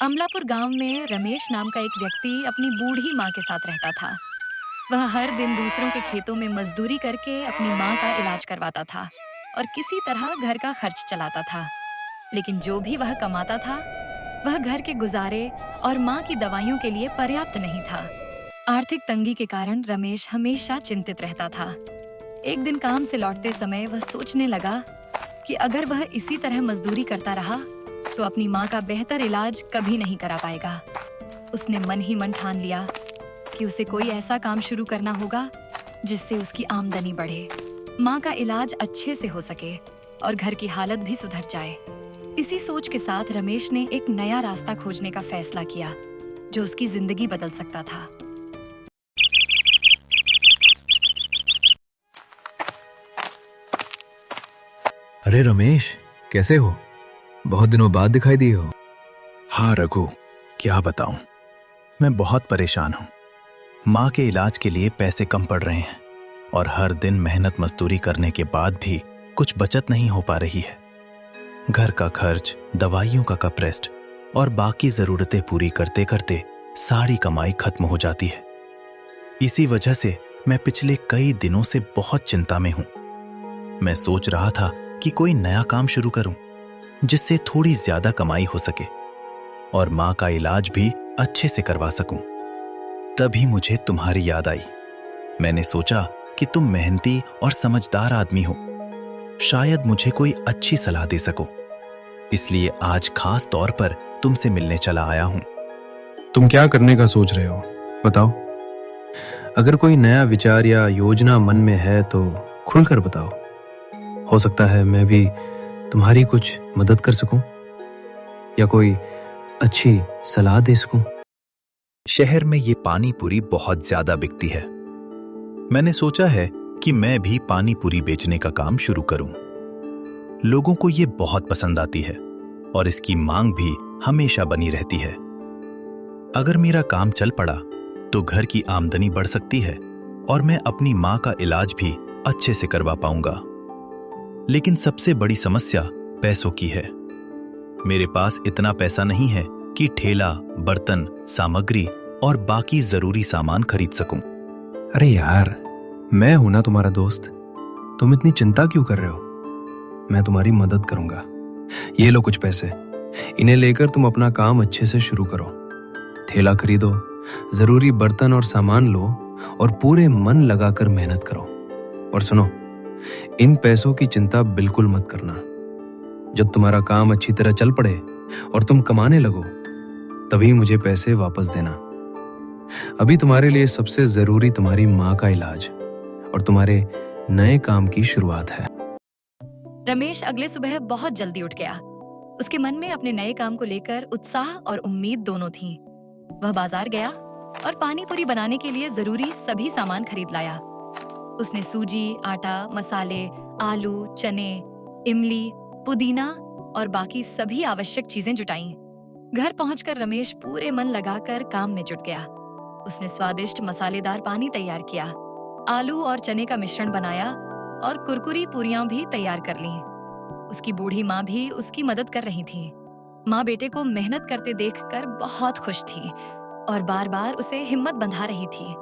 अमलापुर गांव में रमेश नाम का एक व्यक्ति अपनी बूढ़ी माँ के साथ रहता था। वह हर दिन दूसरों के खेतों में मजदूरी करके अपनी माँ का इलाज करवाता था और किसी तरह घर का खर्च चलाता था। लेकिन जो भी वह कमाता था, वह घर के गुजारे और माँ की दवाइयों के लिए पर्याप्त नहीं था। आर्थिक तंगी के कारण रमेश हमेशा चिंतित रहता था। एक दिन काम से लौटते समय वह सोचने लगा कि अगर वह इसी तरह मजदूरी करता रहा तो अपनी माँ का बेहतर इलाज कभी नहीं करा पाएगा। उसने मन ही मन ठान लिया कि उसे कोई ऐसा काम शुरू करना होगा जिससे उसकी आमदनी बढ़े, माँ का इलाज अच्छे से हो सके और घर की हालत भी सुधर जाए। इसी सोच के साथ रमेश ने एक नया रास्ता खोजने का फैसला किया जो उसकी जिंदगी बदल सकता था। अरे रमेश, कैसे हो? बहुत दिनों बाद दिखाई दिए हो। हाँ रघु, क्या बताऊं, मैं बहुत परेशान हूँ। माँ के इलाज के लिए पैसे कम पड़ रहे हैं और हर दिन मेहनत मजदूरी करने के बाद भी कुछ बचत नहीं हो पा रही है। घर का खर्च, दवाइयों का कपरेस्ट और बाकी जरूरतें पूरी करते करते सारी कमाई खत्म हो जाती है। इसी वजह से मैं पिछले कई दिनों से बहुत चिंता में हूँ। मैं सोच रहा था कि कोई नया काम शुरू करूं जिससे थोड़ी ज्यादा कमाई हो सके और माँ का इलाज भी अच्छे से करवा सकूं। तभी मुझे तुम्हारी याद आई। मैंने सोचा कि तुम मेहनती और समझदार आदमी हो, शायद मुझे कोई अच्छी सलाह दे सको। इसलिए आज खास तौर पर तुमसे मिलने चला आया हूं। तुम क्या करने का सोच रहे हो, बताओ। अगर कोई नया विचार या योजना मन में है तो खुलकर बताओ। हो सकता है मैं भी तुम्हारी कुछ मदद कर सकूं या कोई अच्छी सलाह दे सकूं। शहर में ये पानी पूरी बहुत ज्यादा बिकती है। मैंने सोचा है कि मैं भी पानी पूरी बेचने का काम शुरू करूं। लोगों को ये बहुत पसंद आती है और इसकी मांग भी हमेशा बनी रहती है। अगर मेरा काम चल पड़ा तो घर की आमदनी बढ़ सकती है और मैं अपनी माँ का इलाज भी अच्छे से करवा पाऊंगा। लेकिन सबसे बड़ी समस्या पैसों की है। मेरे पास इतना पैसा नहीं है कि ठेला, बर्तन, सामग्री और बाकी जरूरी सामान खरीद सकूं। अरे यार, मैं हूं ना तुम्हारा दोस्त। तुम इतनी चिंता क्यों कर रहे हो? मैं तुम्हारी मदद करूंगा। ये लो कुछ पैसे, इन्हें लेकर तुम अपना काम अच्छे से शुरू करो। थैला खरीदो, जरूरी बर्तन और सामान लो और पूरे मन लगाकर मेहनत करो। और सुनो, इन पैसों की चिंता बिल्कुल मत करना। जब तुम्हारा काम अच्छी तरह चल पड़े और तुम कमाने लगो, तभी मुझे पैसे वापस देना। अभी तुम्हारे लिए सबसे जरूरी तुम्हारी माँ का इलाज और तुम्हारे नए काम की शुरुआत है। रमेश अगले सुबह बहुत जल्दी उठ गया। उसके मन में अपने नए काम को लेकर उत्साह और उम्मीद दोनों थी। वह बाजार गया और पानी पूरी बनाने के लिए जरूरी सभी सामान खरीद लाया। उसने सूजी, आटा, मसाले, आलू, चने, इमली, पुदीना और बाकी सभी आवश्यक चीजें जुटाईं। घर पहुंचकर रमेश पूरे मन लगाकर काम में जुट गया। उसने स्वादिष्ट मसालेदार पानी तैयार किया, आलू और चने का मिश्रण बनाया और कुरकुरी पूरियां भी तैयार कर लीं। उसकी बूढ़ी माँ भी उसकी मदद कर रही थी। माँ बेटे को मेहनत करते देखकर बहुत खुश थी और बार बार उसे हिम्मत बंधा रही थी।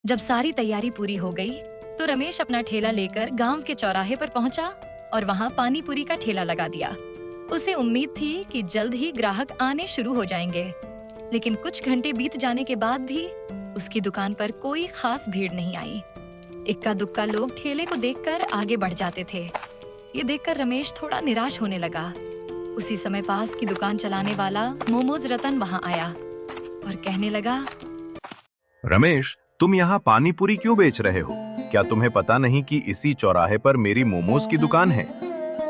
जब सारी तैयारी पूरी हो गई तो रमेश अपना ठेला लेकर गांव के चौराहे पर पहुंचा और वहां पानी पूरी का ठेला लगा दिया। उसे उम्मीद थी कि जल्द ही ग्राहक आने शुरू हो जाएंगे, लेकिन कुछ घंटे बीत जाने के बाद भी उसकी दुकान पर कोई खास भीड़ नहीं आई। इक्का दुक्का लोग ठेले को देखकर आगे बढ़ जाते थे। ये देखकर रमेश थोड़ा निराश होने लगा। उसी समय पास की दुकान चलाने वाला मोमोज रतन वहां आया और कहने लगा, रमेश, तुम यहाँ पानी पूरी क्यों बेच रहे हो? क्या तुम्हें पता नहीं कि इसी चौराहे पर मेरी मोमोज की दुकान है?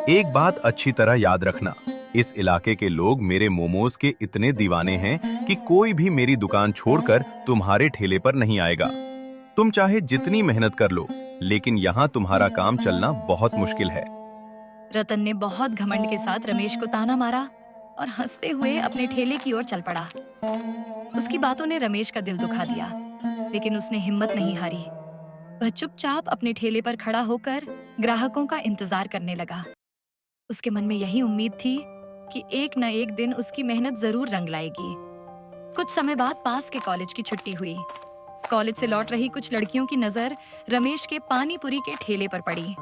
एक बात अच्छी तरह याद रखना, इस इलाके के लोग मेरे मोमोज के इतने दीवाने हैं कि कोई भी मेरी दुकान छोड़कर तुम्हारे ठेले पर नहीं आएगा। तुम चाहे जितनी मेहनत कर लो, लेकिन यहाँ तुम्हारा काम चलना बहुत मुश्किल है। रतन ने बहुत घमंड के साथ रमेश को ताना मारा और हंसते हुए अपने ठेले की ओर चल पड़ा। उसकी बातों ने रमेश का दिल दुखा दिया, लेकिन उसने हिम्मत नहीं हारी। वह चुपचाप अपने ठेले पर खड़ा होकर ग्राहकों का इंतजार करने लगा। उसके मन में यही उम्मीद थी कि एक न एक दिन उसकी मेहनत जरूर रंग लाएगी। कुछ समय बाद पास के कॉलेज की छुट्टी हुई। कॉलेज से लौट रही कुछ लड़कियों की नजर रमेश के पानी पूरी के ठेले पर पड़ी।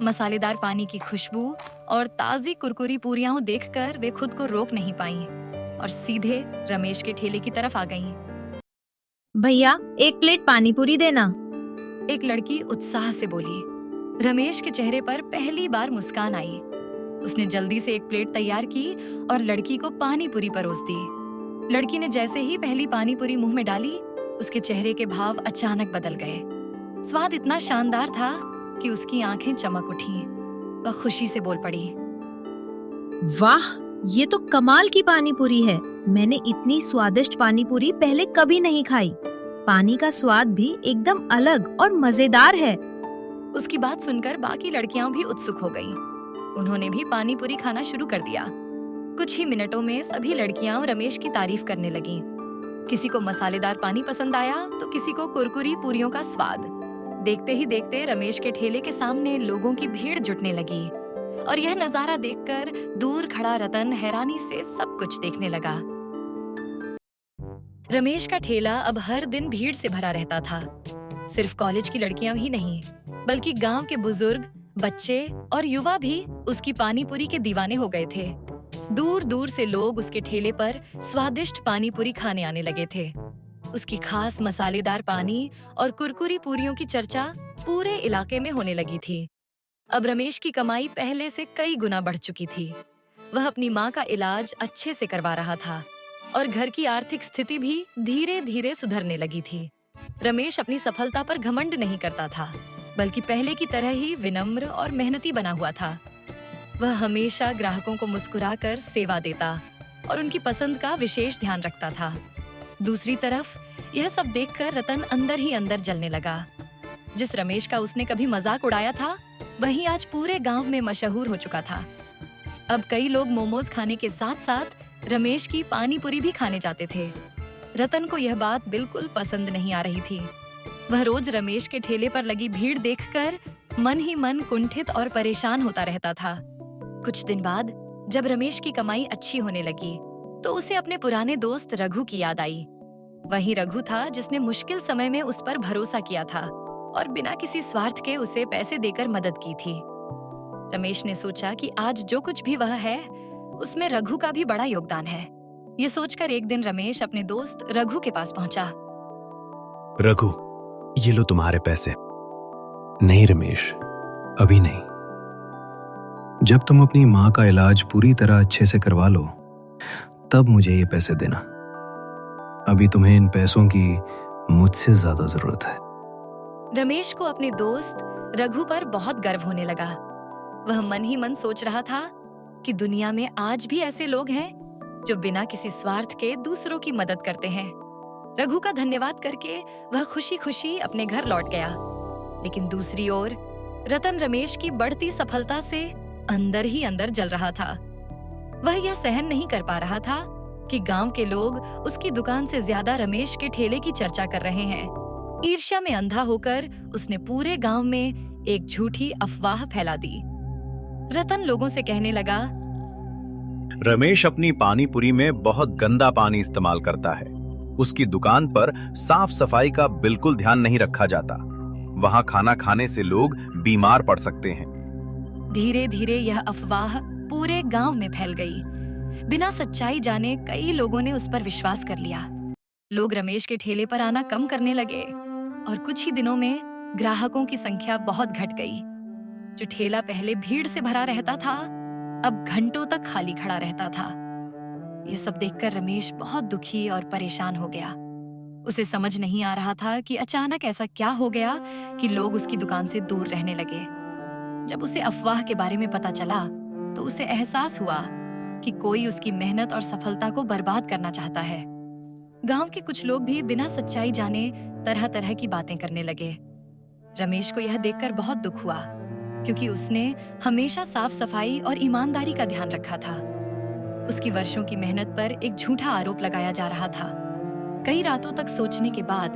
मसालेदार पानी की खुशबू और ताजी कुरकुरी पूरियां देखकर वे खुद को रोक नहीं पाईं और सीधे रमेश के ठेले की तरफ आ गईं। भैया, एक प्लेट पानी पूरी देना। एक लड़की उत्साह से बोली। रमेश के चेहरे पर पहली बार मुस्कान आई। उसने जल्दी से एक प्लेट तैयार की और लड़की को पानी पूरी परोस दी। लड़की ने जैसे ही पहली पानी पूरी मुंह में डाली, उसके चेहरे के भाव अचानक बदल गए। स्वाद इतना शानदार था कि उसकी आंखें चमक उठी। वह खुशी से बोल पड़ी। वाह, ये तो कमाल की पानी पूरी है। मैंने इतनी स्वादिष्ट पानी पूरी पहले कभी नहीं खाई। पानी का स्वाद भी एकदम अलग और मजेदार है। उसकी बात सुनकर बाकी लड़कियां भी उत्सुक हो गईं। उन्होंने भी पानी पूरी खाना शुरू कर दिया। कुछ ही मिनटों में सभी लड़कियां रमेश की तारीफ करने लगीं। किसी को मसालेदार पानी पसंद आया तो किसी को कुरकुरी पूरियों का स्वाद। देखते ही देखते रमेश के ठेले के सामने लोगों की भीड़ जुटने लगी और यह नजारा देखकर दूर खड़ा रतन हैरानी से सब कुछ देखने लगा। रमेश का ठेला अब हर दिन भीड़ से भरा रहता था। सिर्फ कॉलेज की लड़कियां ही नहीं, बल्कि गांव के बुजुर्ग, बच्चे और युवा भी उसकी पानी पूरी के दीवाने हो गए थे। दूर दूर से लोग उसके ठेले पर स्वादिष्ट पानी पूरी खाने आने लगे थे। उसकी खास मसालेदार पानी और कुरकुरी पूरियों की चर्चा पूरे इलाके में होने लगी थी। अब रमेश की कमाई पहले से कई गुना बढ़ चुकी थी। वह अपनी माँ का इलाज अच्छे से करवा रहा था और घर की आर्थिक स्थिति भी धीरे धीरे सुधरने लगी थी। रमेश अपनी सफलता पर घमंड नहीं करता था, बल्कि पहले की तरह ही विनम्र और मेहनती बना हुआ था। वह हमेशा ग्राहकों को मुस्कुराकर सेवा देता और उनकी पसंद का विशेष ध्यान रखता था। दूसरी तरफ यह सब देखकर रतन अंदर ही अंदर जलने लगा। जिस रमेश का उसने कभी मजाक उड़ाया था, वही आज पूरे गांव में मशहूर हो चुका था। अब कई लोग मोमोज खाने के साथ साथ रमेश की पानी पूरी भी खाने जाते थे। रतन को यह बात बिल्कुल पसंद नहीं आ रही थी। वह रोज रमेश के ठेले पर लगी भीड़ देखकर मन ही मन कुंठित और परेशान होता रहता था। कुछ दिन बाद जब रमेश की कमाई अच्छी होने लगी, तो उसे अपने पुराने दोस्त रघु की याद आई। वही रघु था जिसने मुश्किल समय में उस पर भरोसा किया था और बिना किसी स्वार्थ के उसे पैसे देकर मदद की थी। रमेश ने सोचा कि आज जो कुछ भी वह है, उसमें रघु का भी बड़ा योगदान है। ये सोचकर एक दिन रमेश अपने दोस्त रघु के पास पहुंचा। रघु, ये लो तुम्हारे पैसे। नहीं रमेश, अभी नहीं। जब तुम अपनी माँ का इलाज पूरी तरह अच्छे से करवा लो, तब मुझे ये पैसे देना। अभी तुम्हें इन पैसों की मुझसे ज्यादा जरूरत है। रमेश को अपने दोस्त रघु पर बहुत गर्व होने लगा। वह मन ही मन सोच रहा था कि दुनिया में आज भी ऐसे लोग हैं जो बिना किसी स्वार्थ के दूसरों की मदद करते हैं। रघु का धन्यवाद करके वह खुशी खुशी अपने घर लौट गया। लेकिन दूसरी ओर रतन रमेश की बढ़ती सफलता से अंदर ही अंदर जल रहा था। वह यह सहन नहीं कर पा रहा था कि गांव के लोग उसकी दुकान से ज्यादा रमेश के ठेले की चर्चा कर रहे हैं। ईर्ष्या में अंधा होकर उसने पूरे गांव में एक झूठी अफवाह फैला दी। रतन लोगों से कहने लगा, रमेश अपनी पानी पूरी में बहुत गंदा पानी इस्तेमाल करता है। उसकी दुकान पर साफ सफाई का बिल्कुल ध्यान नहीं रखा जाता। वहां खाना खाने से लोग बीमार पड़ सकते हैं। धीरे धीरे यह अफवाह पूरे गांव में फैल गई। बिना सच्चाई जाने कई लोगों ने उस पर विश्वास कर लिया। लोग रमेश के ठेले पर आना कम करने लगे और कुछ ही दिनों में ग्राहकों की संख्या बहुत घट गई। जो ठेला पहले भीड़ से भरा रहता था, अब घंटों तक खाली खड़ा रहता था। यह सब देखकर रमेश बहुत दुखी और परेशान हो गया। उसे समझ नहीं आ रहा था कि अचानक ऐसा क्या हो गया कि लोग उसकी दुकान से दूर रहने लगे। जब उसे अफवाह के बारे में पता चला, तो उसे एहसास हुआ कि कोई उसकी मेहनत और सफलता को बर्बाद करना चाहता है। गांव के कुछ लोग भी बिना सच्चाई जाने तरह तरह की बातें करने लगे। रमेश को यह देखकर बहुत दुख हुआ, क्योंकि उसने हमेशा साफ सफाई और ईमानदारी का ध्यान रखा था। उसकी वर्षों की मेहनत पर एक झूठा आरोप लगाया जा रहा था। कई रातों तक सोचने के बाद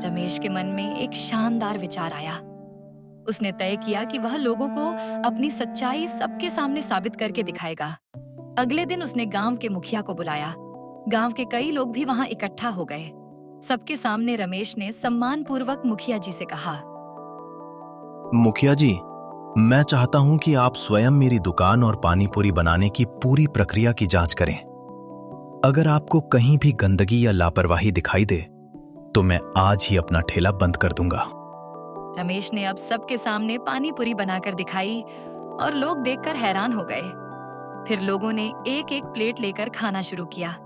रमेश के मन में एक शानदार विचार आया। उसने तय किया कि वह लोगों को अपनी सच्चाई सबके सामने साबित करके दिखाएगा। अगले दिन उसने गांव के मुखिया को बुलाया। गांव के कई लोग भी वहां इकट्ठा हो गए। सबके सामने रमेश ने सम्मानपूर्वक मुखिया जी से कहा, मुखिया जी, मैं चाहता हूं कि आप स्वयं मेरी दुकान और पानी पूरी बनाने की पूरी प्रक्रिया की जांच करें। अगर आपको कहीं भी गंदगी या लापरवाही दिखाई दे तो मैं आज ही अपना ठेला बंद कर दूंगा। रमेश ने अब सबके सामने पानी पूरी बनाकर दिखाई और लोग देखकर हैरान हो गए। फिर लोगों ने एक एक प्लेट लेकर खाना शुरू किया।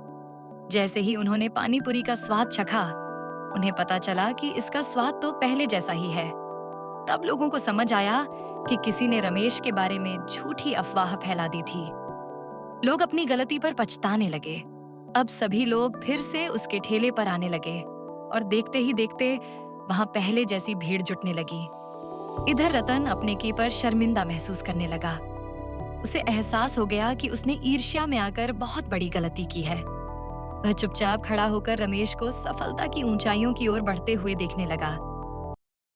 जैसे ही उन्होंने पानी पूरी का स्वाद चखा, उन्हें पता चला कि इसका स्वाद तो पहले जैसा ही है। तब लोगों को समझ आया कि किसी ने रमेश के बारे में झूठी अफवाह फैला दी थी। लोग अपनी गलती पर पछताने लगे। अब सभी लोग फिर से उसके ठेले पर आने लगे और देखते ही देखते वहां पहले जैसी भीड़ जुटने लगी। इधर रतन अपने की पर शर्मिंदा महसूस करने लगा। उसे एहसास हो गया कि उसने ईर्ष्या में आकर बहुत बड़ी गलती की है। वह चुपचाप खड़ा होकर रमेश को सफलता की ऊंचाइयों की ओर बढ़ते हुए देखने लगा।